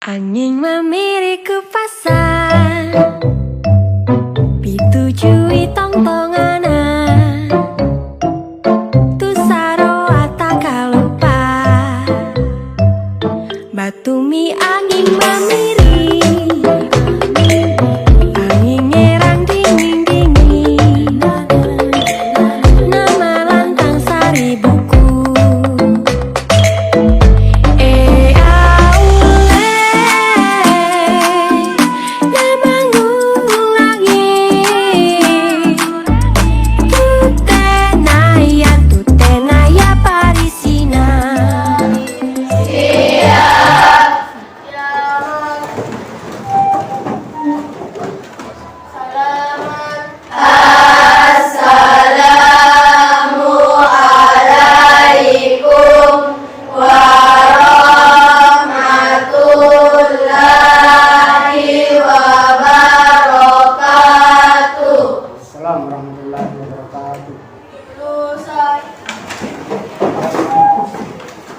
Angin memiri ke pasar, pitujui tong-tonganan, tu saro ataka lupa, batu mi angin memiri, angin ngerang dingin-dingin, nama lantang sari buku.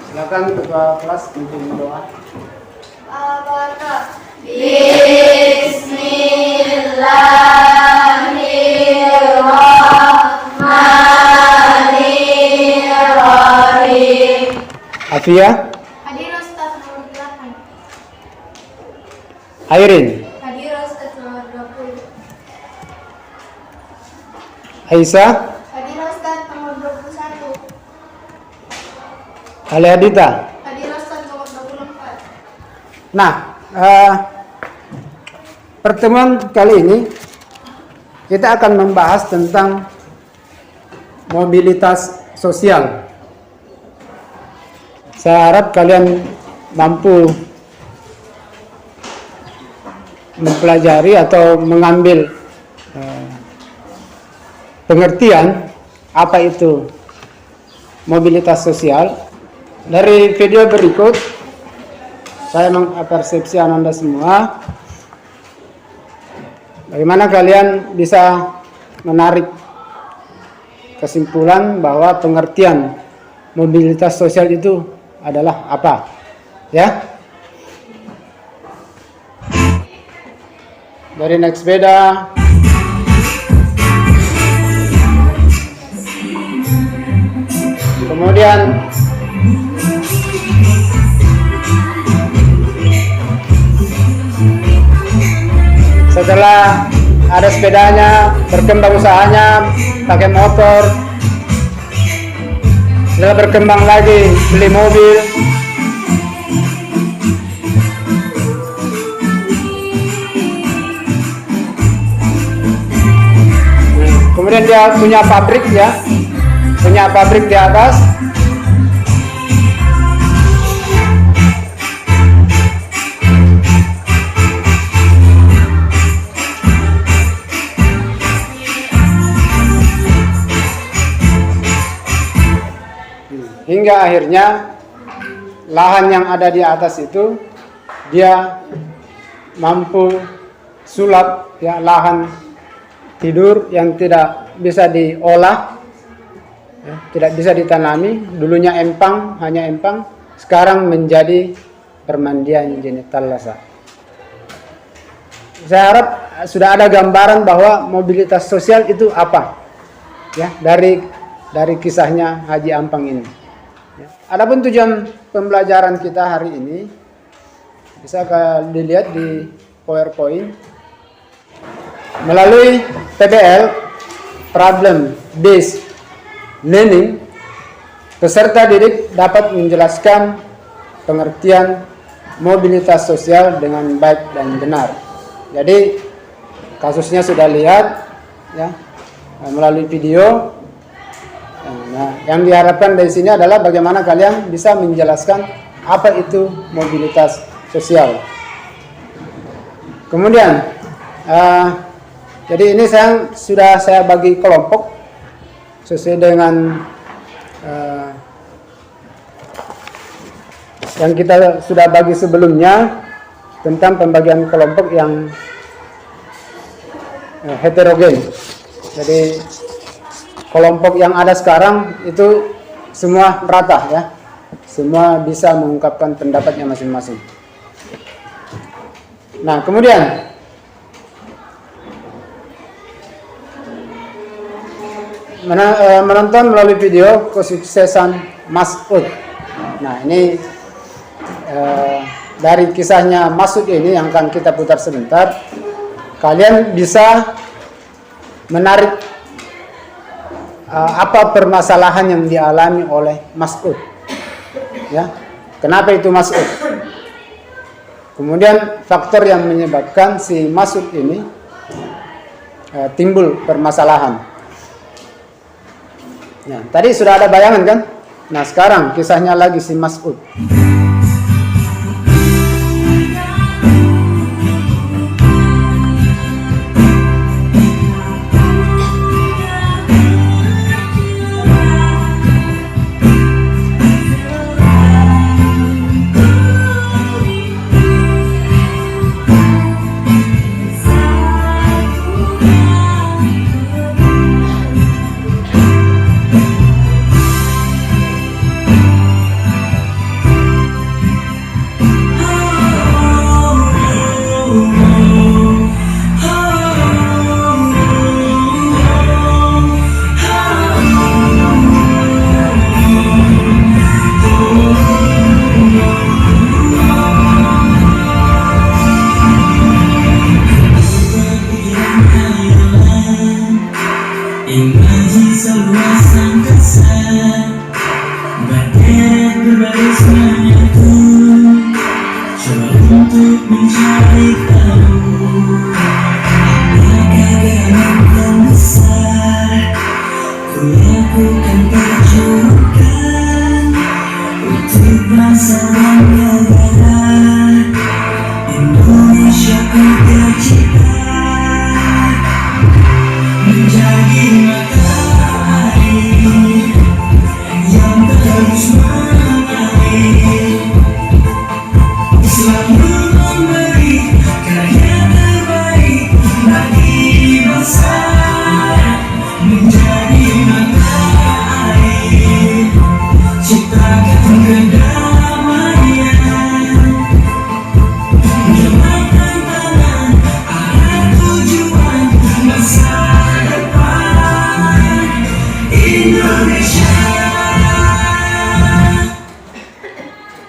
Silakan ketua kelas pimpin doa. Bismillahirrahmanirrahim. Afia, Hadir Ustaz nomor 8. Airin, Hadir Ustaz nomor 20. Aisyah, Hadir Ustaz nomor 21. Aleadita. Hadir Ustaz nomor 24. Nah, pertemuan kali ini kita akan membahas tentang mobilitas sosial. Saya harap kalian mampu mempelajari atau mengambil pengertian apa itu mobilitas sosial. Dari video berikut saya mengapersepsikan Anda semua bagaimana kalian bisa menarik kesimpulan bahwa pengertian mobilitas sosial itu adalah apa, ya? Dari naik sepeda, kemudian setelah ada sepedanya, berkembang usahanya pakai motor, setelah berkembang lagi beli mobil, kemudian dia punya pabrik, ya, punya pabrik di atas. Hingga akhirnya lahan yang ada di atas itu dia mampu sulap, ya, lahan tidur yang tidak bisa diolah, ya, tidak bisa ditanami. Dulunya empang, hanya empang, sekarang menjadi permandian genital lasa. Saya harap sudah ada gambaran bahwa mobilitas sosial itu apa, ya, dari kisahnya Haji Ampang ini. Adapun tujuan pembelajaran kita hari ini bisa dilihat di PowerPoint. Melalui PBL, Problem Based Learning, peserta didik dapat menjelaskan pengertian mobilitas sosial dengan baik dan benar. Jadi kasusnya sudah lihat, ya, melalui video. Nah, yang diharapkan dari sini adalah bagaimana kalian bisa menjelaskan apa itu mobilitas sosial. Kemudian, jadi ini sudah saya bagi kelompok sesuai dengan yang kita sudah bagi sebelumnya tentang pembagian kelompok yang heterogen. Jadi kelompok yang ada sekarang itu semua merata, ya, semua bisa mengungkapkan pendapatnya masing-masing. Nah, kemudian menonton melalui video kesuksesan Mas'ud. Nah, ini dari kisahnya Mas'ud ini yang akan kita putar sebentar. Kalian bisa menarik apa permasalahan yang dialami oleh Mas'ud. Ya, kenapa itu Mas'ud? Kemudian faktor yang menyebabkan si Mas'ud ini timbul permasalahan. Ya, tadi sudah ada bayangan kan? Nah, sekarang kisahnya lagi si Mas'ud.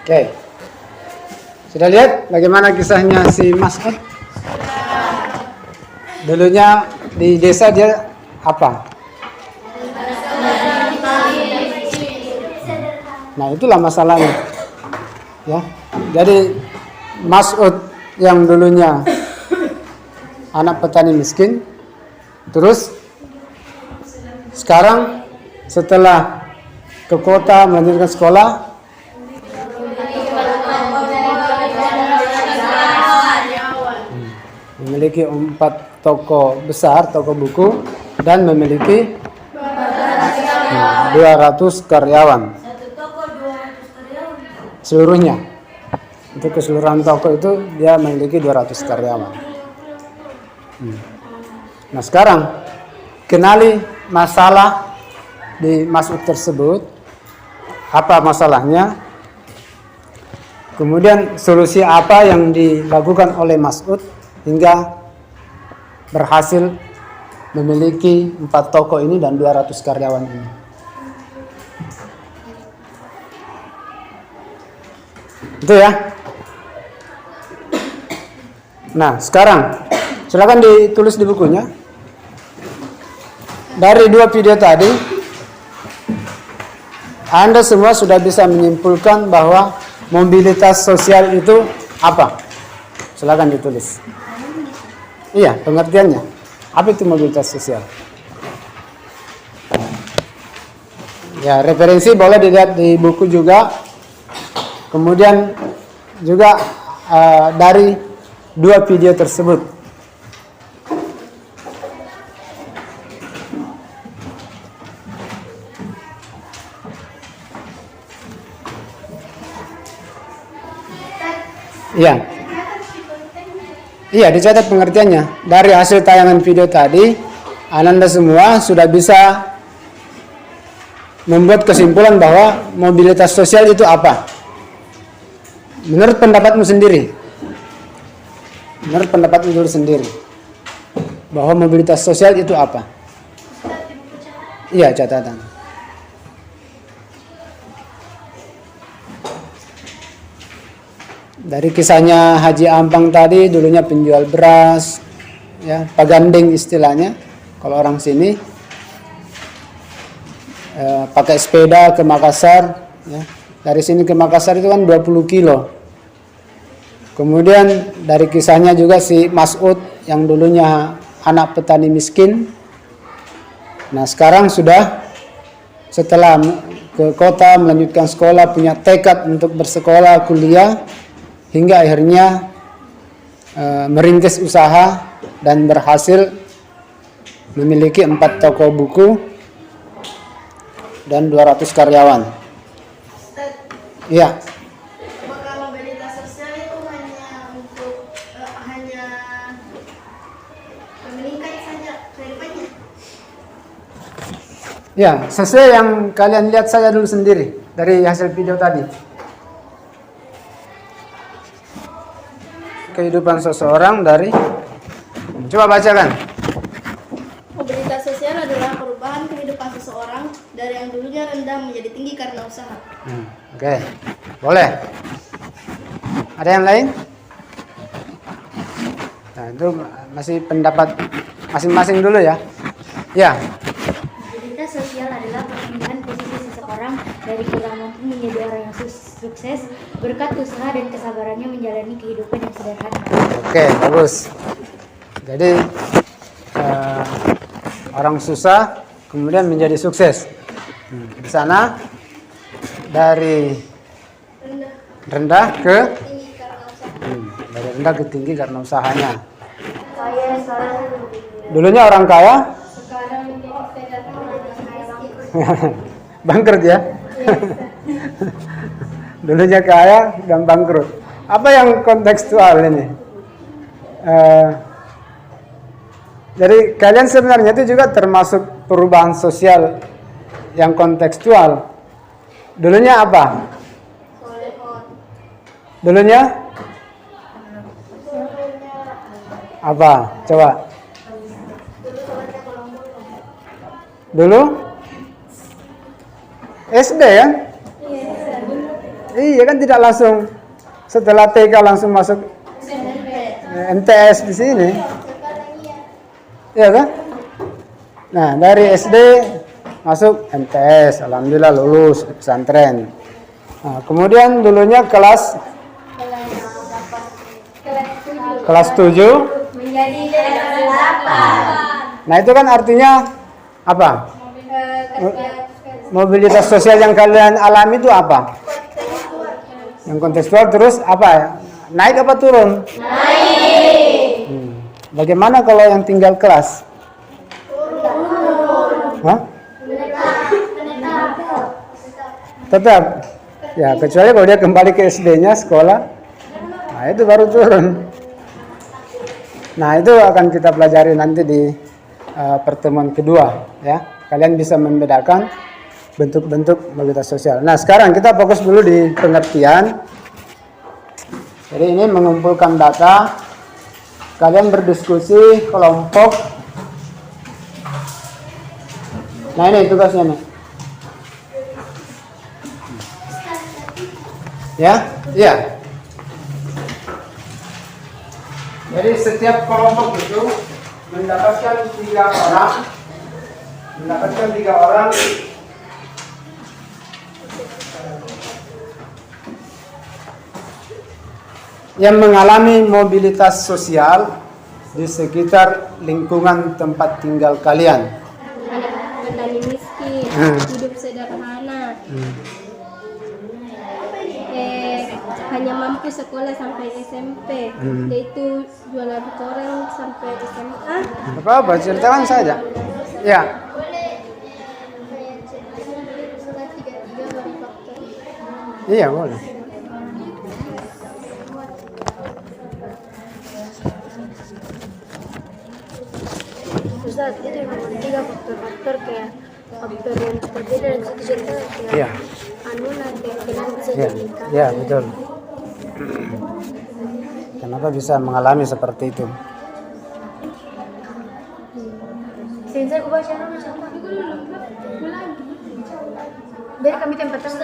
Oke, sudah lihat bagaimana kisahnya si Mas'ud? Dulunya di desa dia apa? Nah, itulah masalahnya. Ya, jadi Mas'ud yang dulunya anak petani miskin, terus sekarang setelah ke kota melanjutkan sekolah, memiliki 4 toko besar, toko buku, dan memiliki 200 karyawan. Seluruhnya. Untuk keseluruhan toko itu dia memiliki 200 karyawan. Nah, sekarang kenali masalah di Mas'ud tersebut. Apa masalahnya? Kemudian solusi apa yang dilakukan oleh Mas'ud hingga berhasil memiliki 4 toko ini dan 200 karyawan ini. Itu ya. Nah, sekarang silakan ditulis di bukunya. Dari 2 video tadi, Anda semua sudah bisa menyimpulkan bahwa mobilitas sosial itu apa? Silakan ditulis. Iya, pengertiannya. Apa itu mobilitas sosial? Ya, referensi boleh dilihat di buku juga. Kemudian juga dari 2 video tersebut. Iya. Iya, dicatat pengertiannya. Dari hasil tayangan video tadi, Anda semua sudah bisa membuat kesimpulan bahwa mobilitas sosial itu apa. Menurut pendapatmu sendiri, menurut pendapat Nurul sendiri, bahwa mobilitas sosial itu apa? Iya, catatan. Dari kisahnya Haji Ampang tadi, dulunya penjual beras, ya, pagandeng istilahnya. Kalau orang sini pakai sepeda ke Makassar, ya. Dari sini ke Makassar itu kan 20 kilo. Kemudian dari kisahnya juga si Mas'ud yang dulunya anak petani miskin. Nah, sekarang sudah setelah ke kota melanjutkan sekolah, punya tekad untuk bersekolah, kuliah, hingga akhirnya merintis usaha dan berhasil memiliki 4 toko buku dan 200 karyawan. Iya. Kalau mobilitas sosial itu hanya untuk hanya meningkat saja kehidupannya. Ya, sesuai yang kalian lihat saja dulu sendiri dari hasil video tadi. Kehidupan seseorang dari, coba bacakan. Mobilitas sosial adalah perubahan kehidupan seseorang dari yang dulunya rendah menjadi tinggi karena usaha. Oke, boleh. Ada yang lain? Nah, itu masih pendapat masing-masing dulu ya. Ya. Mobilitas sosial adalah perpindahan posisi seseorang dari kurang mampu menjadi orang yang sukses berkat usaha dan kesabarannya menjalani kehidupan yang sederhana. Oke, bagus. Jadi orang susah kemudian menjadi sukses. Di sana dari rendah ke dari rendah ke tinggi karena usahanya. Dulunya orang kaya, bangkrut ya. Dulunya kaya dan bangkrut. Apa yang kontekstual ini? Jadi kalian sebenarnya itu juga termasuk perubahan sosial yang kontekstual. Dulunya apa? Dulunya apa? Coba. Dulu SD kan? Iya kan, tidak langsung setelah TK langsung masuk MTS di sini. Iya kan? Nah, dari SD masuk MTS, alhamdulillah lulus pesantren. Nah, kemudian dulunya kelas 7 Menjadi kelas 8. Nah, itu kan artinya apa? Mobilitas sosial yang kalian alami itu apa? Yang kontekstual. Terus apa? Naik apa turun? Naik. Bagaimana kalau yang tinggal kelas? Hah? Tetap. Ya, kecuali kalau dia kembali ke SD-nya, sekolah. Nah, itu baru turun. Nah, itu akan kita pelajari nanti di pertemuan kedua, ya. Kalian bisa membedakan bentuk-bentuk mobilitas sosial. Nah, sekarang kita fokus dulu di pengertian. Jadi ini mengumpulkan data, kalian berdiskusi kelompok. Nah, ini tugasnya nih. Ya, iya. Jadi setiap kelompok itu mendapatkan 3 orang yang mengalami mobilitas sosial di sekitar lingkungan tempat tinggal kalian. Petani miskin, hidup sederhana, hanya mampu sekolah sampai SMP, yaitu jualan koran sampai SMA. Apa? Ceritakan saja. Ya. Iya, boleh. Ustaz, itu memang 3 faktor-faktor kayak faktor yang berbeda dan satu cerita kayak Iya. nanti yang bisa Ya, dijadikan. ya, betul. Kenapa bisa mengalami seperti itu? Sensor gue baca macam biar kami tempat terus.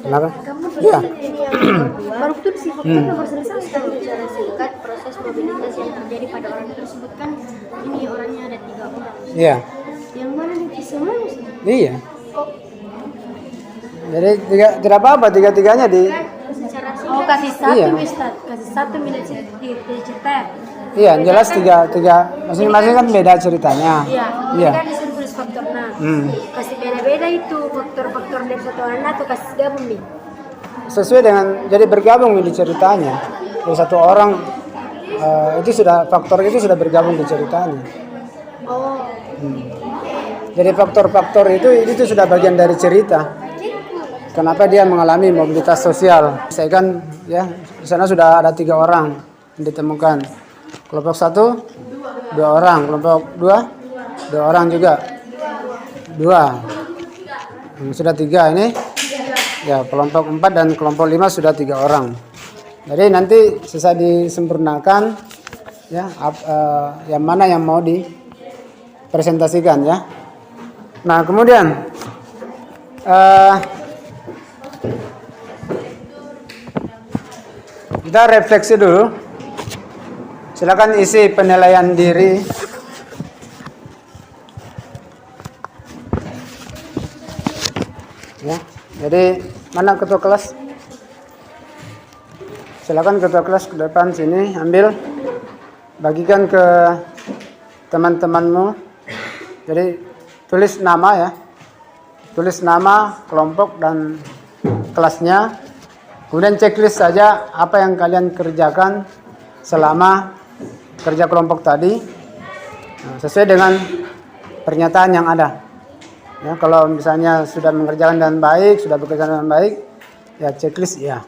Kenapa? Kamu Iya. ini yang baru itu di faktor nomor selesai secara singkat proses mobilitas yang terjadi pada orang tersebut kan ini orangnya ada 3 orang. Iya. Yang mana nih semua? Iya. Jadi tidak apa-apa tiga-tiganya di. Secara singkat. Oh, kasih satu Iya. Ustaz. Kasih satu milik cerita. Iya, jelas tiga masing-masing kan beda ceritanya. Iya. Iya. Kan disuruh tulis faktor nah. Kasih beda-beda itu faktor-faktor dari satu orang atau kasih gabung nih. Sesuai dengan jadi bergabung di ceritanya. Dari satu orang itu sudah faktor itu sudah bergabung di ceritanya. Oh. Jadi faktor-faktor itu sudah bagian dari cerita. Kenapa dia mengalami mobilitas sosial? Saya kan ya di sana sudah ada 3 orang yang ditemukan. Kelompok 1 2 orang, kelompok 2 2 orang juga 2. Sudah 3 ini. Ya, kelompok 4 dan kelompok 5 sudah 3 orang. Jadi nanti sisa disempurnakan ya yang mana yang mau dipresentasikan ya. Nah, kemudian kita refleksi dulu. Silakan isi penilaian diri. Ya, jadi mana ketua kelas? Silakan ketua kelas ke depan sini, ambil, bagikan ke teman-temanmu. Jadi tulis nama ya, tulis nama, kelompok dan kelasnya. Kemudian checklist saja apa yang kalian kerjakan selama kerja kelompok tadi, sesuai dengan pernyataan yang ada. Ya, kalau misalnya sudah mengerjakan dengan baik, sudah bekerja dengan baik, ya checklist ya.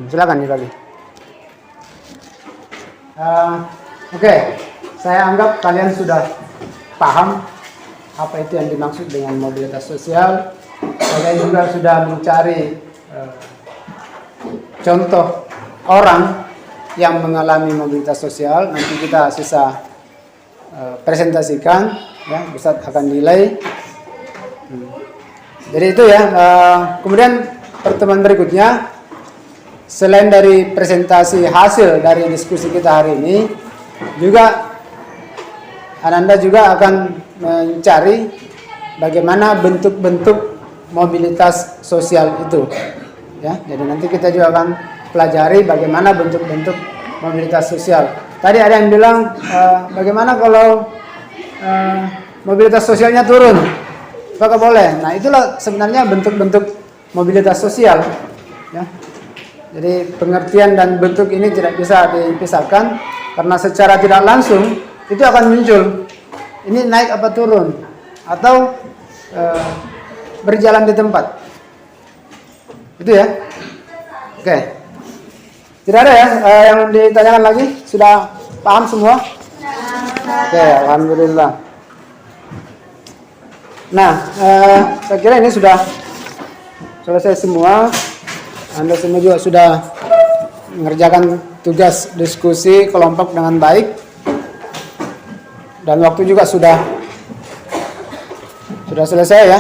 Silakan dibagi. Oke, saya anggap kalian sudah paham apa itu yang dimaksud dengan mobilitas sosial. Kalian juga sudah mencari contoh orang yang mengalami mobilitas sosial. Nanti kita sisa presentasikan, ya, Ustadz akan nilai. Jadi itu ya. Kemudian pertemuan berikutnya, selain dari presentasi hasil dari diskusi kita hari ini, juga Ananda juga akan mencari bagaimana bentuk-bentuk mobilitas sosial itu. Ya, jadi nanti kita juga akan pelajari bagaimana bentuk-bentuk mobilitas sosial. Tadi ada yang bilang bagaimana kalau mobilitas sosialnya turun, apakah boleh? Nah, itulah sebenarnya bentuk-bentuk mobilitas sosial. Ya. Jadi pengertian dan bentuk ini tidak bisa dipisahkan karena secara tidak langsung itu akan muncul. Ini naik apa turun atau berjalan di tempat. Itu ya. Oke. Tidak ada ya yang ditanyakan lagi? Sudah paham semua? Oke, alhamdulillah. Nah, saya kira ini sudah selesai semua. Anda semua juga sudah mengerjakan tugas diskusi kelompok dengan baik. Dan waktu juga sudah selesai ya.